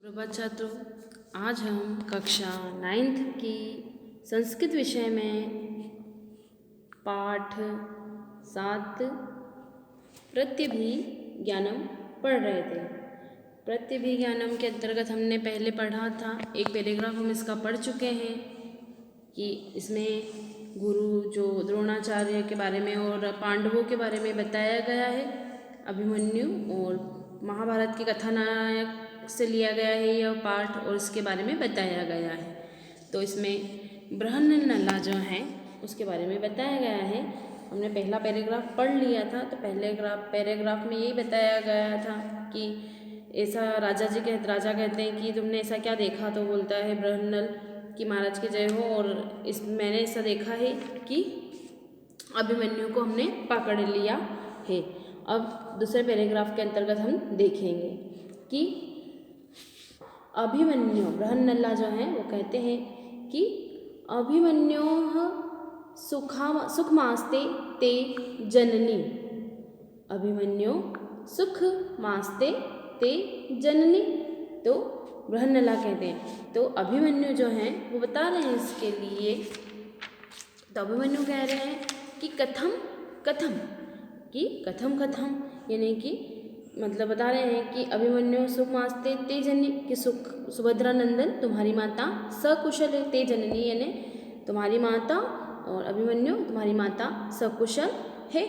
प्रभात छात्रों, आज हम कक्षा 9th की संस्कृत विषय में पाठ 7 प्रत्यभिज्ञानम पढ़ रहे थे। प्रत्यभिज्ञानम के अंतर्गत हमने पहले पढ़ा था, एक पैराग्राफ हम इसका पढ़ चुके हैं कि इसमें गुरु जो द्रोणाचार्य के बारे में और पांडवों के बारे में बताया गया है। अभिमन्यु और महाभारत के कथानायक से लिया गया है यह पाठ और इसके बारे में बताया गया है। तो इसमें बृहन्नला जो है उसके बारे में बताया गया है। हमने पहला पैराग्राफ पढ़ लिया था, तो पहले पैराग्राफ में यही बताया गया था कि ऐसा राजा कहते हैं कि तुमने ऐसा क्या देखा, तो बोलता है बृहन्नल कि महाराज की जय हो, और मैंने ऐसा देखा है कि अभिमन्यु को हमने पकड़ लिया है। अब दूसरे पैराग्राफ के अंतर्गत हम देखेंगे कि अभिमन्यु बृहन्नला जो है वो कहते हैं कि अभिमन्यो सुखमास्ते ते जननी। अभिमन्यु सुखमास्ते ते जननी, तो बृहन्नला कहते हैं। तो अभिमन्यु जो हैं वो बता रहे हैं इसके लिए। तो अभिमन्यु कह रहे हैं कि कथम कथम यानी कि मतलब बता रहे हैं कि अभिमन्यु सुखमास्ते ते जननी कि सुभद्रा नंदन तुम्हारी माता सकुशल है। ते जननी यानी तुम्हारी माता, और अभिमन्यु तुम्हारी माता सकुशल है।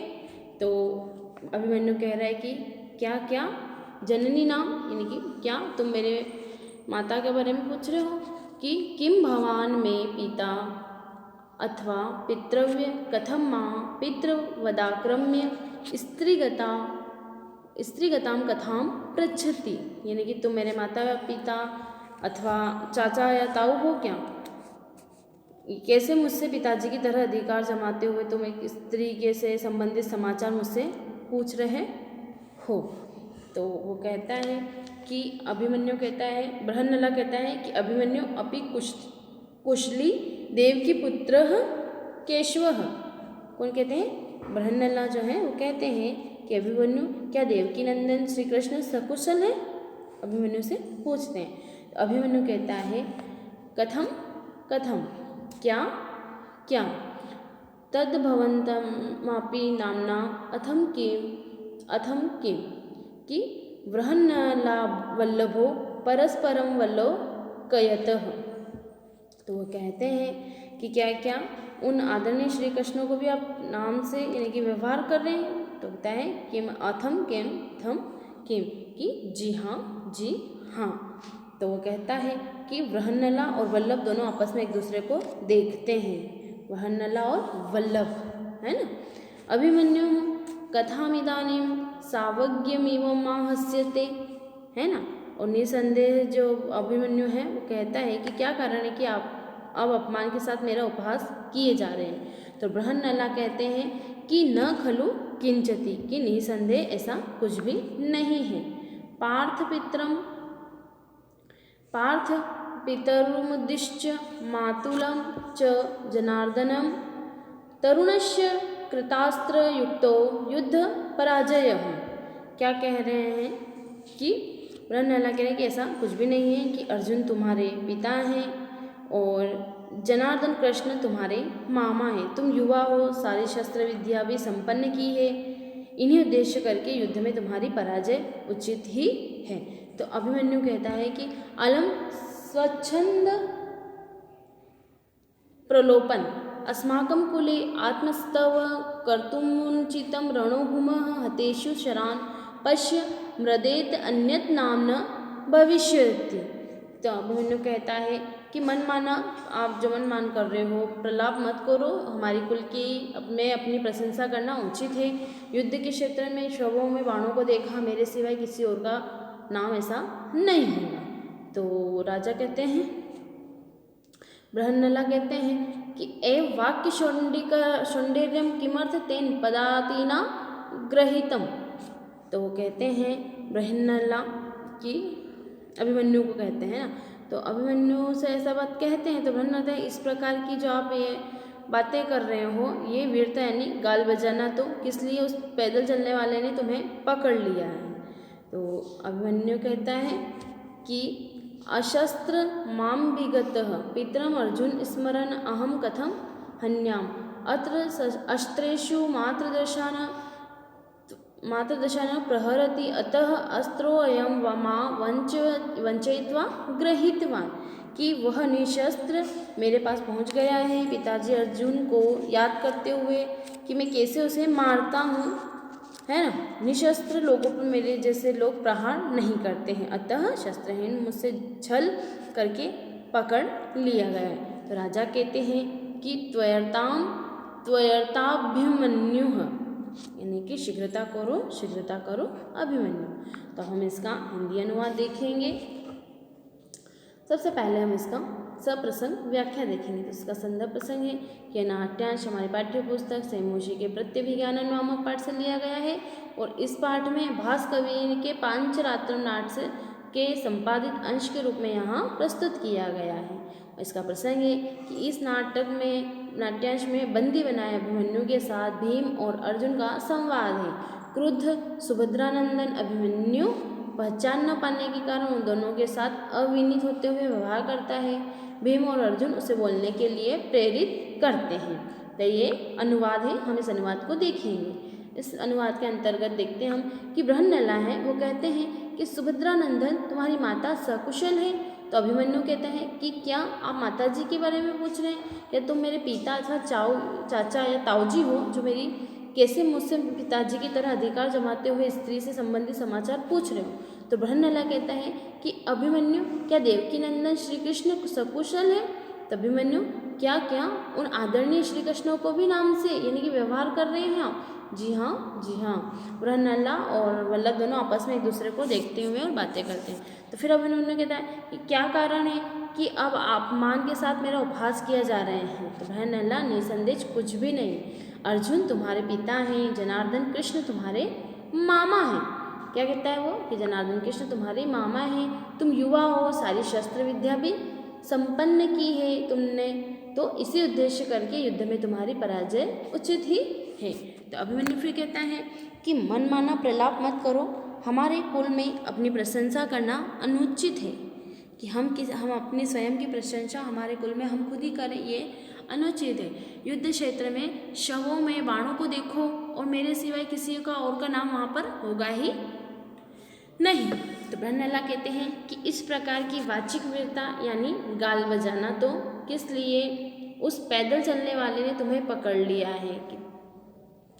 तो अभिमन्यु कह रहा है कि क्या क्या जननी नाम यानी कि क्या तुम मेरे माता के बारे में पूछ रहे हो कि किम भवान में पिता अथवा पितृव्य कथम माँ पितृवदाक्रम्य स्त्रीगताम कथाम पृच्छति, यानी कि तुम मेरे माता पिता अथवा चाचा या ताऊ हो क्या, कैसे मुझसे पिताजी की तरह अधिकार जमाते हुए तुम एक स्त्री के से संबंधित समाचार मुझसे पूछ रहे हो। तो वो कहता है कि अभिमन्यु कहता है, बृहन्नला कहता है कि अभिमन्यु अपि कुशली देवकी पुत्र केशव। कौन कहते हैं? बृहन्नला जो है वो कहते हैं कि अभिमन्यु क्या देवकी नंदन श्री कृष्ण सकुशल है, अभिमन्यु से पूछते हैं। तो अभिमन्यु कहता है कथम कथम क्या क्या तद्भवन्तमपि नामना अथम किम कि बृहन्नला वल्लभो परस्परम वल्लो कयतः। तो वो कहते हैं कि क्या क्या उन आदरणीय श्री कृष्ण को भी आप नाम से यानी कि व्यवहार कर रहे हैं। तो कहता है किम अथम किम थम किम कि जी हाँ। तो वो कहता है कि बृहन्नला और वल्लभ दोनों आपस में एक दूसरे को देखते हैं, बृहन्नला और वल्लभ, है ना। अभिमन्यु कथामिदानीं सावज्ञमेव माहस्यते, है ना। और निसंदेह जो अभिमन्यु है वो कहता है कि क्या कारण है कि आप अब अपमान के साथ मेरा उपहास किए जा रहे हैं। तो बृहन्नला कहते हैं कि न खलु किंचति कि निसंदेह ऐसा कुछ भी नहीं है। पार्थ पितरुमुद्दिश्य मातुलं च जनार्दनं तरुणस्य कृतास्त्रयुक्तो युद्ध पराजयः। क्या कह रहे हैं कि बृहन्नला कह रहे हैं कि ऐसा कुछ भी नहीं है कि अर्जुन तुम्हारे पिता हैं और जनार्दन कृष्ण तुम्हारे मामा हैं। तुम युवा हो, सारी शस्त्र विद्या भी संपन्न की है, इन्हीं उद्देश्य करके युद्ध में तुम्हारी पराजय उचित ही है। तो अभिमन्यु कहता है कि अलम स्वच्छंद प्रलोपन अस्माकं कुले आत्मस्तव कर्तुमुचितं रणोभूमः हतेषु शरान् पश्य मृदेत अन्यत नाम न भविष्यति। तो अभिमन्यु कहता है कि मन माना, आप जो मन मान कर रहे हो प्रलाप मत करो, हमारी कुल की में अपनी प्रशंसा करना उचित है। युद्ध के क्षेत्र में शवों में बाणों को देखा, मेरे सिवाय किसी और का नाम ऐसा नहीं होगा। तो राजा कहते हैं, बृहन्नला कहते हैं कि एव वाक्य सौंदर्यम किमर्थ तेन पदातिना ग्रहीतम। तो वो कहते हैं बृहन्नला कि अभिमन्यु को कहते हैं ना, तो अभिमन्यु से ऐसा बात कहते हैं। तो बृहन्नला इस प्रकार की जो आप ये बातें कर रहे हो, ये वीरता यानी गाल बजाना, तो किस लिए उस पैदल चलने वाले ने तुम्हें पकड़ लिया है। तो अभिमन्यु कहता है कि अशस्त्र मां विगतः पितरम् अर्जुन स्मरन् अहं कथं हन्याम् अत्र अस्त्रेषु मातृदशान प्रहरति अतः अस्त्रोऽयं मां वञ्चयित्वा गृहीतवान् कि वह निशस्त्र मेरे पास पहुंच गया है पिताजी अर्जुन को याद करते हुए कि मैं कैसे उसे मारता हूँ, है ना। निशस्त्र लोगों पर मेरे जैसे लोग प्रहार नहीं करते हैं, अतः शस्त्रहीन मुझसे छल करके पकड़ लिया गया है। तो राजा कहते हैं कि त्वयर्ताभ्यमन्युः, यानी कि शीघ्रता करो अभिमन्यु। तो हम इसका हिंदी अनुवाद देखेंगे। सबसे पहले हम इसका सप्रसंग व्याख्या देखेंगे। तो इसका संदर्भ प्रसंग है कि नाट्यांश हमारी पाठ्य पुस्तक सेमोशी के प्रत्यभिज्ञानम नामक पाठ से लिया गया है और इस पाठ में भास कवि के पांचरात्रम नाट्य के संपादित अंश के रूप में यहाँ प्रस्तुत किया गया है। इसका प्रसंग है कि इस नाट्यांश में बंदी बनाए अभिमन्यु के साथ भीम और अर्जुन का संवाद है। क्रुद्ध सुभद्रानंदन अभिमन्यु पहचान न पाने के कारण उन दोनों के साथ अविनीत होते हुए व्यवहार करता है। भीम और अर्जुन उसे बोलने के लिए प्रेरित करते हैं। तो ये अनुवाद है, हम इस अनुवाद को देखेंगे। इस अनुवाद के अंतर्गत देखते हैं हम कि बृहन्नला है वो कहते हैं कि सुभद्रानंदन तुम्हारी माता सकुशल है। तो अभिमन्यु कहते हैं कि क्या आप माता जी के बारे में पूछ रहे हैं या तुम मेरे पिता अथवा चाचा या ताऊजी हो जो मेरी कैसे मुझसे पिताजी की तरह अधिकार जमाते हुए स्त्री से संबंधित समाचार पूछ रहे हो। तो बृहन्नला कहता है कि अभिमन्यु क्या देवकी नंदन श्री कृष्ण सकुशल है। तो अभिमन्यु क्या उन आदरणीय श्री कृष्ण को भी नाम से यानी कि व्यवहार कर रहे हैं आप। जी हाँ। बृहन्नला और वल्लभ दोनों आपस में एक दूसरे को देखते हुए और बातें करते हैं। तो फिर अभिमन्यु कहता है कि क्या कारण है कि अब अपमान के साथ मेरा उपहास किया जा रहे हैं। तो बृहन्नला निसंदेह कुछ भी नहीं, अर्जुन तुम्हारे पिता हैं, जनार्दन कृष्ण तुम्हारे मामा हैं। क्या कहता है वो कि जनार्दन कृष्ण तुम्हारे मामा हैं, तुम युवा हो, सारी शस्त्र विद्या भी संपन्न की है तुमने, तो इसी उद्देश्य करके युद्ध में तुम्हारी पराजय उचित ही है। तो अभिमन्यु फिर कहता है कि मनमाना प्रलाप मत करो, हमारे कुल में अपनी प्रशंसा करना अनुचित है कि हम अपनी स्वयं की प्रशंसा हमारे कुल में हम खुद ही करें, ये अनुचित है। युद्ध क्षेत्र में शवों में बाणों को देखो और मेरे सिवाय किसी का और का नाम वहाँ पर होगा ही नहीं। तो बृहन्नला कहते हैं कि इस प्रकार की वाचिक वीरता यानी गाल बजाना तो किस लिए, उस पैदल चलने वाले ने तुम्हें पकड़ लिया है कि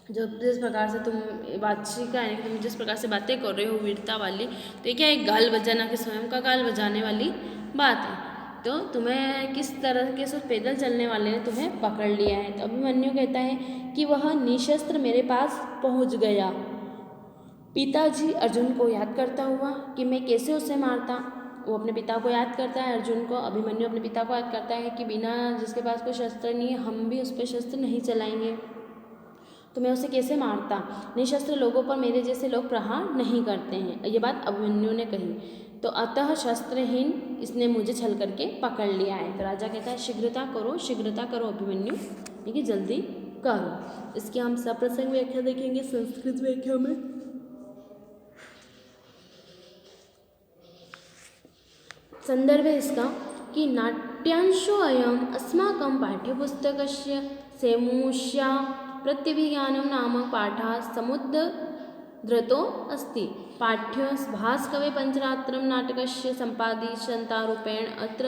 जो जिस प्रकार से तुम वाचिका है, तुम जिस प्रकार से बातें कर रहे हो वीरता वाली, तो ये क्या एक गाल बजाना के स्वयं का गाल बजाने वाली बात है। तो तुम्हें किस तरह के उस पैदल चलने वाले ने तुम्हें पकड़ लिया है। तो अभिमन्यु कहता है कि वह निशस्त्र मेरे पास पहुंच गया पिताजी अर्जुन को याद करता हुआ कि मैं कैसे उसे मारता। वो अपने पिता को याद करता है, अर्जुन को, अभिमन्यु अपने पिता को याद करता है कि बिना जिसके पास कोई शस्त्र नहीं है हम भी उस पर शस्त्र नहीं चलाएंगे, तो मैं उसे कैसे मारता। निशस्त्र लोगों पर मेरे जैसे लोग प्रहार नहीं करते हैं। ये बात अभिमन्यु ने कही। तो अतः शस्त्रहीन इसने मुझे छल करके पकड़ लिया है। तो राजा कहता है शीघ्रता करो अभिमन्यु, देखिए जल्दी करो। इसकी हम सप्रसंग व्याख्या देखेंगे संस्कृत व्याख्या में। संदर्भ है इसका कि नाट्यांशो अयम अस्माकं पाठ्यपुस्तकस्य सेमोष्या प्रत्यभिज्ञानं नामक पाठः समुद्धृतो अस्ति। पाठ्य भास्कवे पंचरात्रम नाटकस्य संपादितरूपेण अत्र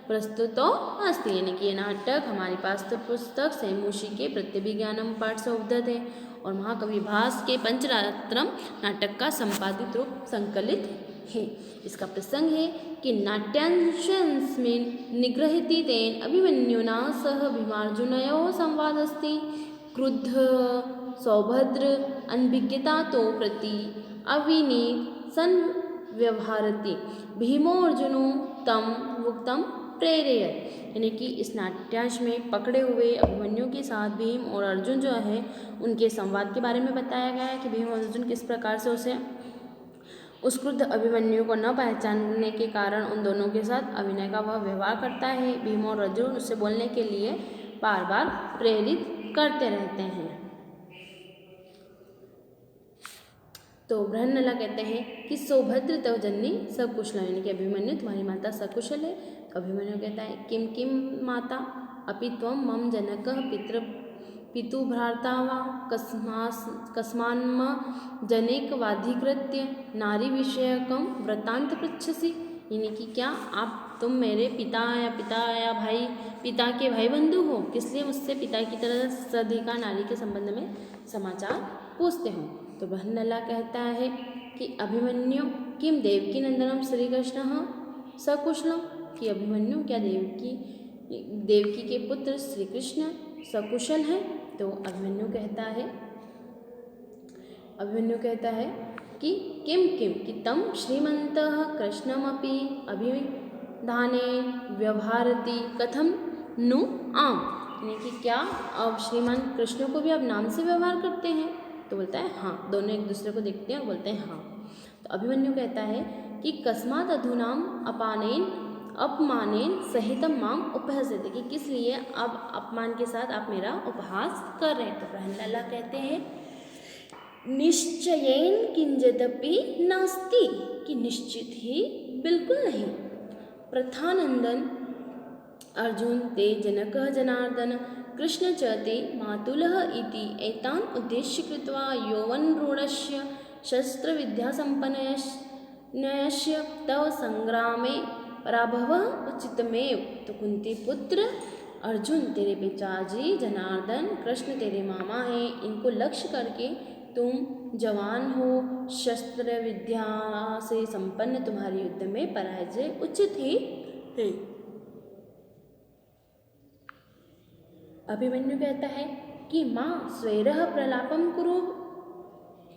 प्रस्तुतो अस्ति। यानी कि ये नाटक हमारी पाठ्य पुस्तक सेमोशी के प्रत्यभिज्ञानम पाठ से उद्धत है और महाकवि भास के पंचरात्रम नाटक का संपादित रूप संकलित है। इसका प्रसंग है कि नाट्यांशस्मिन् निगृहीति तेन अभिमन्युना सह भीमार्जुनयोः संवादस्ति। क्रुद्ध सौभद्र अनभिज्ञता तो प्रति अविनीत सन व्यवहारति भीमो अर्जुनो तम वक्तुम प्रेरयत। यानी कि इस नाट्यांश में पकड़े हुए अभिमन्यु के साथ भीम और अर्जुन जो है उनके संवाद के बारे में बताया गया है कि भीम और अर्जुन किस प्रकार से उस क्रुद्ध अभिमन्यु को न पहचानने के कारण उन दोनों के साथ अभिनय का वह व्यवहार करता है। भीम और अर्जुन उससे बोलने के लिए बार बार प्रेरित करते रहते हैं। तो बृहन्नला कहते हैं कि सौभद्र तव जननी सकुशल, यानी कि अभिमन्यु तुम्हारी माता सकुशल है। तो अभिमन्यु कहता है किम किम माता अपि त्वं मम जनकः पितुभ्राता वा कस्मान्म जनेकवाधिकृत्य नारी विषयकं वृत्तांत पृच्छसि, यानी कि क्या तुम मेरे पिता या भाई पिता के भाई बंधु हो, किस लिए मुझसे पिता की तरह सधिका नारी के संबंध में समाचार पूछते हो। तो बृहन्नला कहता है कि अभिमन्यु किम देवकी नंदनम श्री कृष्ण सकुशलम, कि अभिमन्यु क्या देवकी के पुत्र श्री कृष्ण सकुशल हैं। तो अभिमन्यु कहता है कि किम किम कि तम श्रीमन्तः कृष्णमपि अभिधाने व्यवहारति कथम नु आम, यानी कि क्या अब श्रीमान कृष्ण को भी अब नाम से व्यवहार करते हैं। तो बोलता है हाँ, दोनों एक दूसरे को देखते हैं और बोलते हैं हाँ। तो अभिमन्यु कहता है कि कस्मात् अधुनाम अपमानेन सहितम माम उपहसते, कि किस लिए अब अपमान के साथ आप मेरा उपहास कर रहे हैं। तो बृहन्नला कहते हैं निश्चयेन किंचिदपि नास्ति, कि निश्चित ही बिल्कुल नहीं। प्रथानंदन अर्जुन ते जनकः जनार्दन कृष्ण च ते मातुलः इति एतान् उद्देश्य कृत्वा यौवनरूढस्य शस्त्रविद्यासम्पन्नस्य तव संग्रामे पराभवः उचितमेव। तो कुंती पुत्र अर्जुन तेरे पिताजी जनार्दन कृष्ण तेरे मामा हैं, इनको लक्ष्य करके तुम जवान हो, शस्त्र विद्या से संपन्न, तुम्हारे युद्ध में पराजय उचित ही है। अभिमन्यु कहता है कि माँ स्वैरः प्रलापं कुरु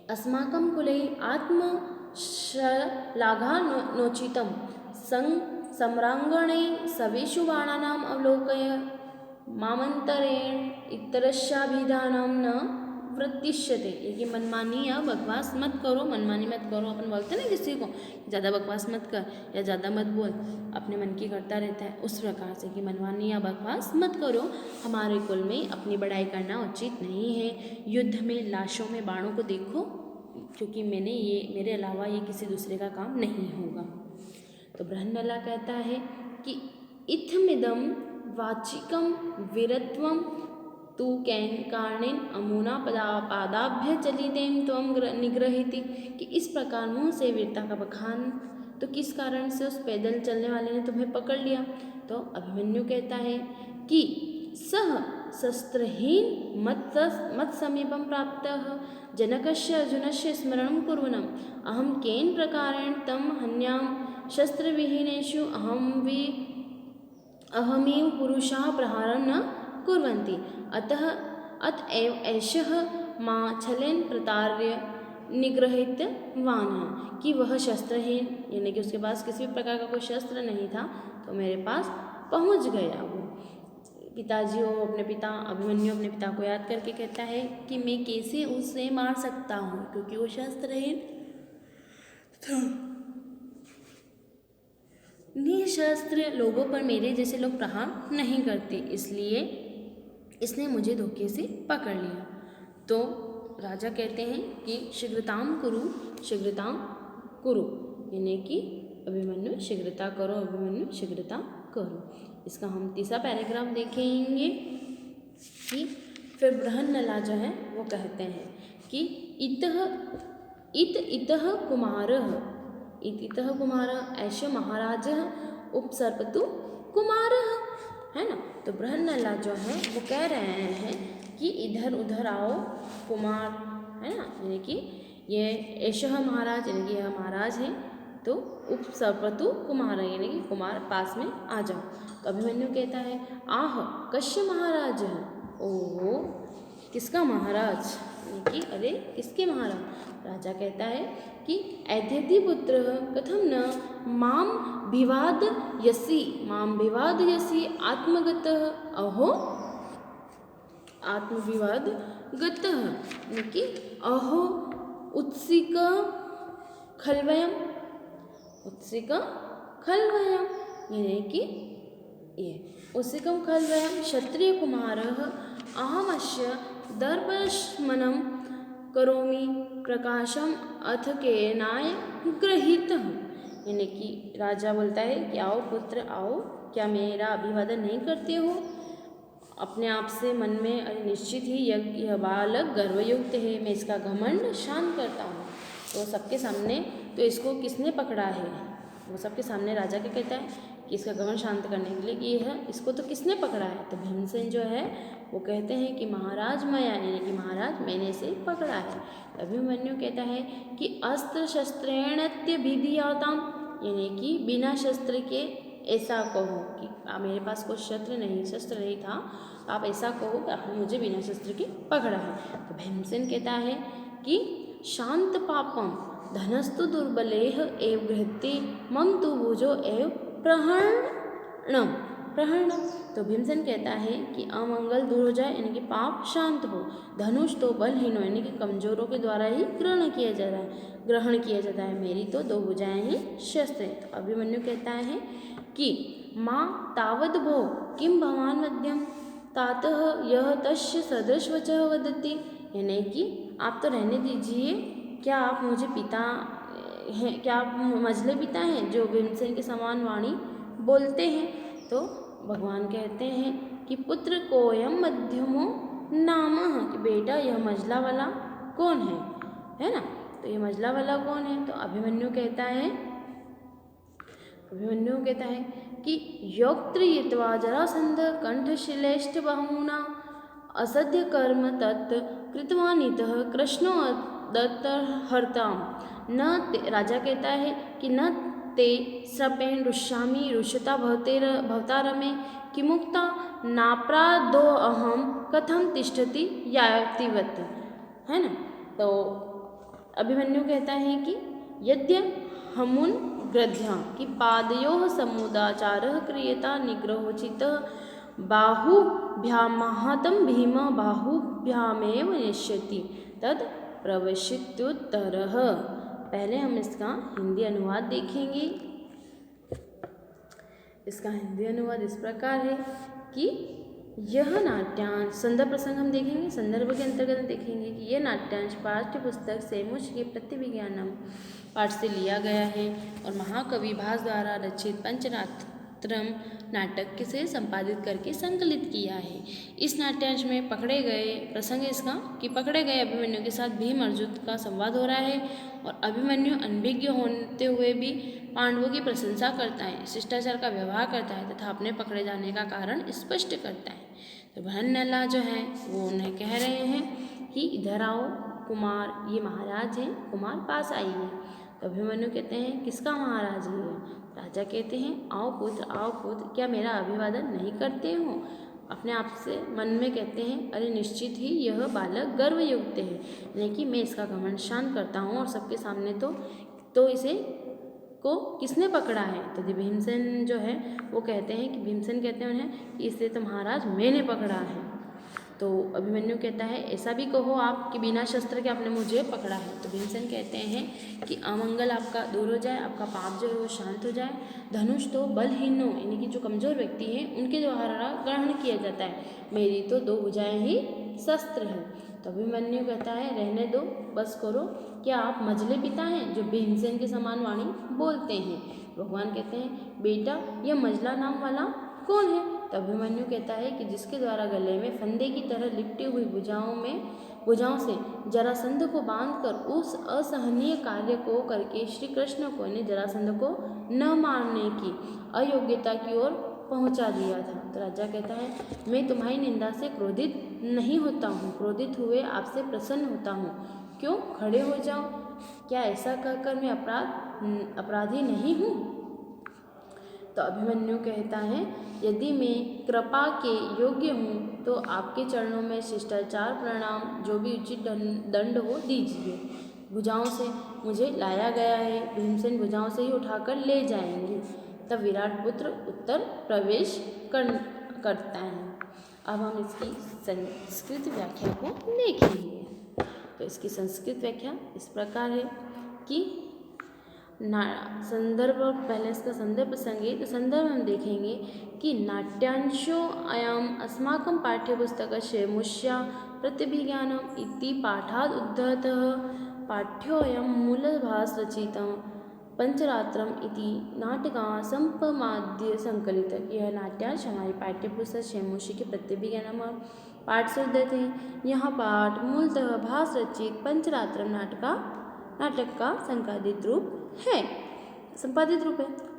अस्माकं कुले आत्मश्लाघा नोचितं सम्राङ्गणे सवेषु बाणानाम् अवलोकय मामन्तरेण इतरस्याभिधानं न वृत्तिष्यते, ये मनमानी या बकवास मत करो, मनमानी मत करो। अपन बोलते ना किसी को ज़्यादा बकवास मत कर या ज़्यादा मत बोल, अपने मन की करता रहता है, उस प्रकार से कि मनमानी या बकवास मत करो। हमारे कुल में अपनी बड़ाई करना उचित नहीं है। युद्ध में लाशों में बाणों को देखो, क्योंकि मेरे अलावा ये किसी दूसरे का काम नहीं होगा। तो बृहन्नला कहता है कि इत्थमिदं वाचिकं वीरत्वं तु कैन कारणेन अमुना पादाभ्य चलितें त्वं निगृहीति, कि इस प्रकार मुँह से वीरता का बखान तो किस कारण से उस पैदल चलने वाले ने तुम्हें पकड़ लिया। तो अभिमन्यु कहता है कि सह शस्त्रहीन मत समीपं प्राप्तः जनकस्य अर्जुनस्य स्मरणं कुर्वन्नम् अहं केन प्रकारेण तं हन्यां शस्त्रविहीनेषु अहमेव पुरुषाः प्रहारं न कुर्वन्ति अतएव ऐशः मां छलेन प्रतार्य निगृहीतवान्, कि वह शस्त्रहीन, यानी कि उसके पास किसी भी प्रकार का कोई शस्त्र नहीं था, तो मेरे पास पहुंच गया। वो पिताजी हो अपने पिता अभिमन्यु अपने पिता को याद करके कहता है कि मैं कैसे उसे मार सकता हूँ, क्योंकि वो शस्त्रहीन था। निशस्त्र लोगों पर मेरे जैसे लोग प्रहार नहीं करते, इसलिए इसने मुझे धोखे से पकड़ लिया। तो राजा कहते हैं कि शीघ्रताम कुरु, यानी कि अभिमन्यु शीघ्रता करो, अभिमन्यु शीघ्रता करो। इसका हम तीसरा पैराग्राफ देखेंगे कि फिर बृहन्नला जो है वो कहते हैं कि इतः कुमारः ऐश महाराजः उपसर्पतु कुमारः, है ना। तो बृहन्नला जो है वो कह रहे हैं कि इधर उधर आओ कुमार, है ना, यानी कि ये ऐशः महाराज, यानी कि यह महाराज है, तो उपसर्पतु कुमार, यानी कि कुमार पास में आ जाओ। तो अभिमन्यु कहता है आह कश्य महाराज, ओहो किसका महाराज, यानी कि अरे किसके महाराज। राजा कहता है कि ऐध्यति पुत्र कथम न माम विवाद यसी आत्मगतः, अहो आत्मविवादगतः, यानी कि अहो उत्सिक खल्वयम, यानी कि ये उत्सिकम खल्वयम क्षत्रिय कुमारः अहमस्य दर्पशमनं करोमि प्रकाशम अथ केनाय गृहीतः। यानी कि राजा बोलता है कि आओ पुत्र आओ, क्या मेरा अभिवादन नहीं करते हो? अपने आप से मन में अरे निश्चित ही यह बालक गर्वयुक्त है, मैं इसका घमंड शांत करता हूँ। तो सबके सामने तो इसको किसने पकड़ा है? वो सबके सामने राजा क्या कहता है कि इसका घमंड शांत करने के लिए कि यह इसको तो किसने पकड़ा है? तो भीमसेन जो है वो कहते हैं कि महाराज मया, यानी कि महाराज मैंने इसे पकड़ा है। अभिमन्यु कहता है कि अस्त्र शस्त्रेणत्यभिधीयताम, यानी कि बिना शस्त्र के ऐसा कहो कि मेरे पास कोई शस्त्र नहीं था, आप ऐसा कहो कि आपने मुझे बिना शस्त्र के पकड़ा है। तो भीमसेन कहता है कि शांत पापम धनस्तु दुर्बलेह एव गृहते मम तु भुजो एव प्रहरणम। तो भीमसेन कहता है कि अमंगल दूर हो जाए, यानी कि पाप शांत हो, धनुष तो बलहीन हो, यानी कि कमजोरों के द्वारा ही ग्रहण किया जाता है, मेरी तो 2 भुजाएं ही शस्त्र है। तो अभिमन्यु कहता है कि माँ तावद भो किम भवान मध्यम तातः यह तस्य सदृश वचः वदति, यानी कि आप तो रहने दीजिए, क्या आप मुझे पिता हैं, क्या आप मझले पिता हैं जो भीमसेन के समान वाणी बोलते हैं? तो भगवान कहते हैं कि पुत्र कोयम मध्यमो नामः, कि बेटा यह मझला वाला कौन है ना? तो ये मझला वाला कौन है? तो अभिमन्यु कहता है कि योक्त्रियित्वा जरासंध कंठशिलेष्ट बहुना असद्य कर्म तत् कृतवानितः कृष्णो दत्तहर्ताम न ते, राजा कहता है कि न ते सपेन रुष्यामि रुष्यता भवतारमे किमुक्ता नापराधो अहम कथम तिष्ठति यातिवत, है ना? तो अभिमन्यु कहता है कि यद्य हमुन ग्रध्या कि पादयोः समुदाचारः क्रियता निग्रहोचितः बाहुभ्यामहतं भीम बाहुभ्यामेव निश्यति तद प्रवशित्युत्तरः। पहले हम इसका हिंदी अनुवाद देखेंगे। इसका हिंदी अनुवाद इस प्रकार है कि यह नाट्यांश, संदर्भ प्रसंग हम देखेंगे, संदर्भ के अंतर्गत देखेंगे कि यह नाट्यांश पाठ्य पुस्तक सेमुच के प्रतिविज्ञानम पाठ से लिया गया है और महाकवि भास द्वारा रचित पंचरात्रम नाटक से संपादित करके संकलित किया है। इस नाट्यांश में पकड़े गए प्रसंग इसका कि पकड़े गए अभिमन्यु के साथ भीम अर्जुन का संवाद हो रहा है और अभिमन्यु अनभिज्ञ होते हुए भी पांडवों की प्रशंसा करता है, शिष्टाचार का व्यवहार करता है तथा अपने पकड़े जाने का कारण स्पष्ट करता है। तो भरनला जो है वो उन्हें कह रहे हैं कि इधर आओ कुमार, ये महाराज हैं, कुमार पास आइए। तो अभिमन्यु कहते हैं किसका महाराज है? राजा कहते हैं आओ पुत्र, क्या मेरा अभिवादन नहीं करते हो? अपने आप से मन में कहते हैं अरे निश्चित ही यह बालक गर्वयुक्त है, यानी कि मैं इसका घमंड शांत करता हूँ और सबके सामने तो इसे को किसने पकड़ा है? तो भीमसेन जो है वो कहते हैं कि भीमसेन कहते हैं उन्हें कि इसे तो महाराज मैंने पकड़ा है। तो अभिमन्यु कहता है ऐसा भी कहो आप कि बिना शस्त्र के आपने मुझे पकड़ा है। तो भीमसेन कहते हैं कि अमंगल आपका दूर हो जाए, आपका पाप जो है वो शांत हो जाए, धनुष तो बलहीन हो, यानी कि जो कमजोर व्यक्ति हैं उनके द्वारा ग्रहण किया जाता है, मेरी तो 2 भुजाएं ही शस्त्र हैं। तो अभिमन्यु कहता है रहने दो, बस करो, क्या आप मझले पिता हैं जो भीमसेन के समान वाणी बोलते हैं? भगवान कहते हैं बेटा यह मझला नाम वाला कौन है? तो अभिमन्यु कहता है कि जिसके द्वारा गले में फंदे की तरह लिपटी हुई भुजाओं से जरासंध को बांधकर उस असहनीय कार्य को करके श्री कृष्ण को ने जरासंध को न मारने की अयोग्यता की ओर पहुंचा दिया था। तो राजा कहता है मैं तुम्हारी निंदा से क्रोधित नहीं होता हूँ, क्रोधित हुए आपसे प्रसन्न होता हूँ। क्यों? खड़े हो जाओ, क्या ऐसा कहकर मैं अपराधी नहीं हूँ? तो अभिमन्यु कहता है यदि मैं कृपा के योग्य हूँ तो आपके चरणों में शिष्टाचार प्रणाम जो भी उचित दंड हो दीजिए। भुजाओं से मुझे लाया गया है, भीमसेन भुजाओं से ही उठाकर ले जाएंगे। तब विराट पुत्र उत्तर प्रवेश करता है। अब हम इसकी संस्कृत व्याख्या को देखेंगे। तो इसकी संस्कृत व्याख्या इस प्रकार है कि संदर्भ, पहले इसका संदर्भ प्रसंग है। तो संदर्भ हम देखेंगे कि नाट्यांशो अयम अस्माकं पाठ्यपुस्तकस्य मुष्या प्रत्यभिज्ञानम् इति पाठात् उद्धतः पाठ्योऽयं मूलभासरचितं पंचरात्रम इति नाटका संपमाद्य संकलित। यह नाट्यांश हमारी पाठ्य पुस्तक शेमोशी के प्रत्यभिज्ञानम पाठ से उद्धत है। यह पाठ मूलतः भास रचित पंचरात्रम नाटक का संपादित रूप है।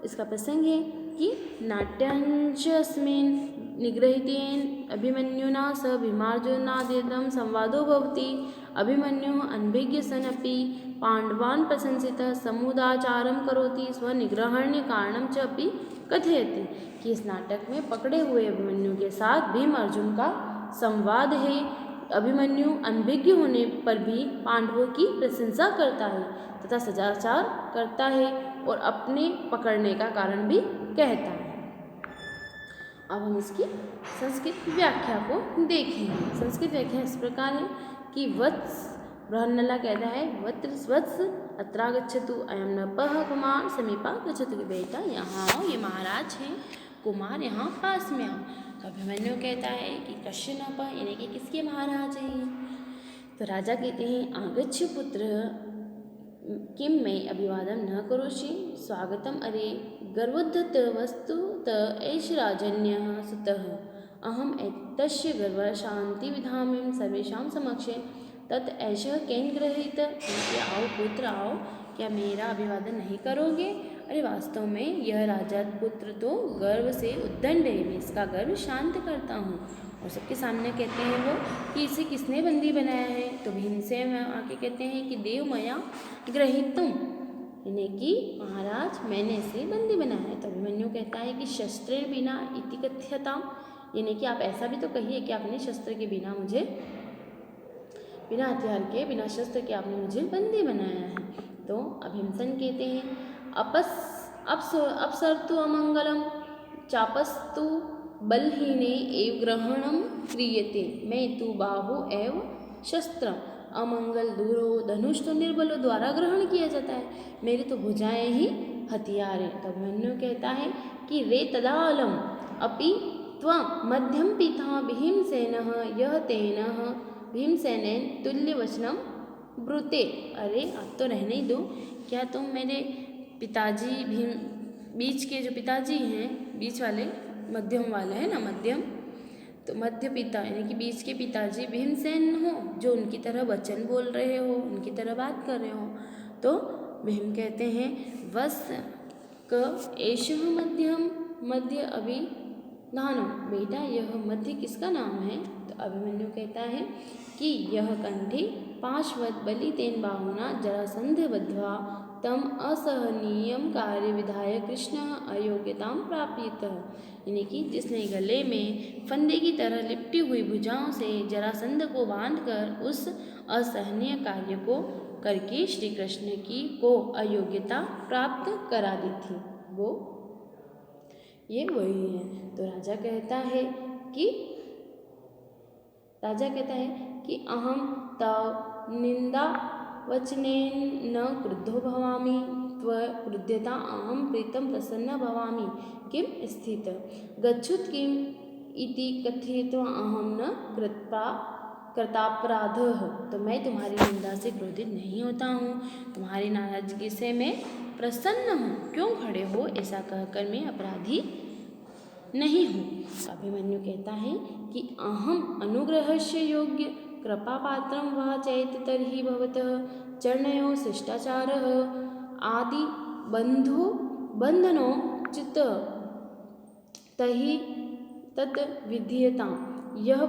इसका प्रसंग है कि नाट्यांशस्मिन् निगृहीतेन अभिमन्युना स भीमार्जुनादिदं संवादो भवति। अभिमन्युः अनभिज्ञ सन् अपि पाण्डवान् प्रशंसितः समुदाचारं करोति, स्वनिग्रहण्य कारणं च अपि कथयति। कि इस नाटक में पकड़े हुए अभिमन्यु के साथ भीम अर्जुन का संवाद है। अभिमन्यु अनभिज्ञ होने पर भी पांडवों की प्रशंसा करता है तथा सदाचार करता है और अपने पकड़ने का कारण भी कहता है। अब हम इसकी संस्कृत व्याख्या को देखेंगे। संस्कृत व्याख्या इस प्रकार है कि वत्स बृहन्नला कहता है वत्स अत्रागच्छतु अयम नपः कुमार समीपा गच्छतु कि बेटा यहाँ आओ, ये महाराज हैं, कुमार यहाँ पास में आओ। तो अभिमन्यु कहता है कि कश्य नप यानी कि किसके महाराज हैं। तो राजा कहते हैं आगच्छ पुत्र किम मैं अभिवादन न करोषि स्वागतम अरे गर्वोद्धत वस्तु त एष राजन्यः सुतः अहम एतस्य गर्व शांति विधामिं सर्वेषां समक्षे तत् ऐशः केन गृहीत। आओ पुत्र आओ, क्या मेरा अभिवादन नहीं करोगे? अरे वास्तव में यह राजा पुत्र तो गर्व से उद्दंड है, मैं इसका गर्व शांत करता हूँ। और सबके सामने कहते हैं वो कि इसे किसने बंदी बनाया है। तो भीमसेन आके कहते हैं कि देव मया गृहीतुम यानी कि महाराज मैंने इसे बंदी बनाया है। तो अभिमन्यु कहता है कि शस्त्रेण बिना इति कथ्यताम यानी कि आप ऐसा भी तो कहिए कि आपने शस्त्र के बिना मुझे, बिना हथियार के, बिना शस्त्र के आपने मुझे बंदी बनाया है। तो भीमसेन कहते हैं अपसर्तु अमंगलम चापस्तु बलहीने एव ग्रहणम क्रियते मैं तु बाहु एव शस्त्रम। अमंगल दूर हो, धनुष तो निर्बलों द्वारा ग्रहण किया जाता है, मेरी तो भुजाएं ही हथियार है। तब अभिमन्यु कहता है कि रे तदालम अपि त्वं मध्यम पिता भीमसेनः यह तेनः भीमसेनेन तुल्य वचनम ब्रूते। अरे आप तो रहने ही दो, क्या तुम मेरे पिताजी बीच के जो पिताजी हैं, बीच वाले मध्यम वाले हैं ना, मध्यम तो मध्य पिता यानी कि बीच के पिताजी भीमसेन हो जो उनकी तरह वचन बोल रहे हो, उनकी तरह बात कर रहे हो। तो भीम कहते हैं वस क एषः मध्यम मध्य अभिधानम बेटा यह मध्य किसका नाम है। तो अभिमन्यु कहता है कि यह कंठी पाशवत बलि तेन बाहुना जरासंध बद्ध्वा तम असहनीयम कार्य विधाय कृष्ण अयोग्यताम प्रापित यानी कि जिसने गले में फंदे की तरह लिपटी हुई भुजाओं से जरासंध को बांधकर उस असहनीय कार्य को करके श्री कृष्ण को अयोग्यता प्राप्त करा दी थी, वो ये वही है। तो राजा कहता है कि अहम तव निंदा वचनेन न क्रुद्धो भवामि त्वक्रुध्यता अहम प्रीतम प्रसन्न भवामि किम स्थित गच्छुत किम इति कथित्वा अहम न कृतापराधः। तो मैं तुम्हारी निंदा से क्रोधित नहीं होता हूँ, तुम्हारी नाराजगी से मैं प्रसन्न हूँ। क्यों खड़े हो, ऐसा कहकर मैं अपराधी नहीं हूँ। अभिमन्यु कहता है कि अहम अनुग्रहस्य योग्य कृपा पात्रं वा चैत तर्हि भवतः चरणयोः शिष्टाचारः आदि बंधनो चित्त तहि तत् विधीयताम् यह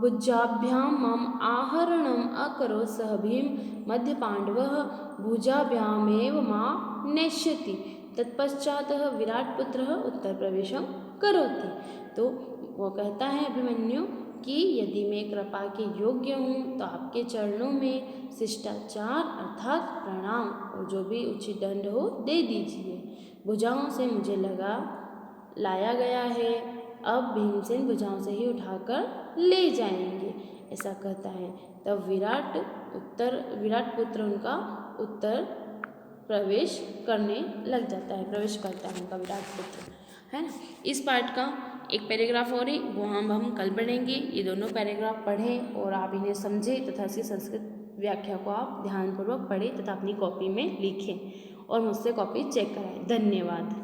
भुजाभ्यां मम आहरणम् अकरोत् सः भीम मध्य पांडवः भुजाभ्यामेव मां नेष्यति तत्पश्चात् विराट पुत्रः उत्तर प्रवेशं करोति। तो वो कहता है अभिमन्यु कि यदि मैं कृपा के योग्य हूँ तो आपके चरणों में शिष्टाचार अर्थात प्रणाम और जो भी उचित दंड हो दे दीजिए। भुजाओं से मुझे लाया गया है, अब भीमसेन भुजाओं से ही उठाकर ले जाएंगे, ऐसा कहता है। तब विराट पुत्र उनका उत्तर प्रवेश करने लग जाता है, प्रवेश करता है उनका विराट पुत्र, है ना। इस पाठ का एक पैराग्राफ और है वो हम कल पढ़ेंगे। ये दोनों पैराग्राफ पढ़ें और आप इन्हें समझें तथा इसकी संस्कृत व्याख्या को आप ध्यानपूर्वक पढ़ें तथा अपनी कॉपी में लिखें और मुझसे कॉपी चेक कराएं। धन्यवाद।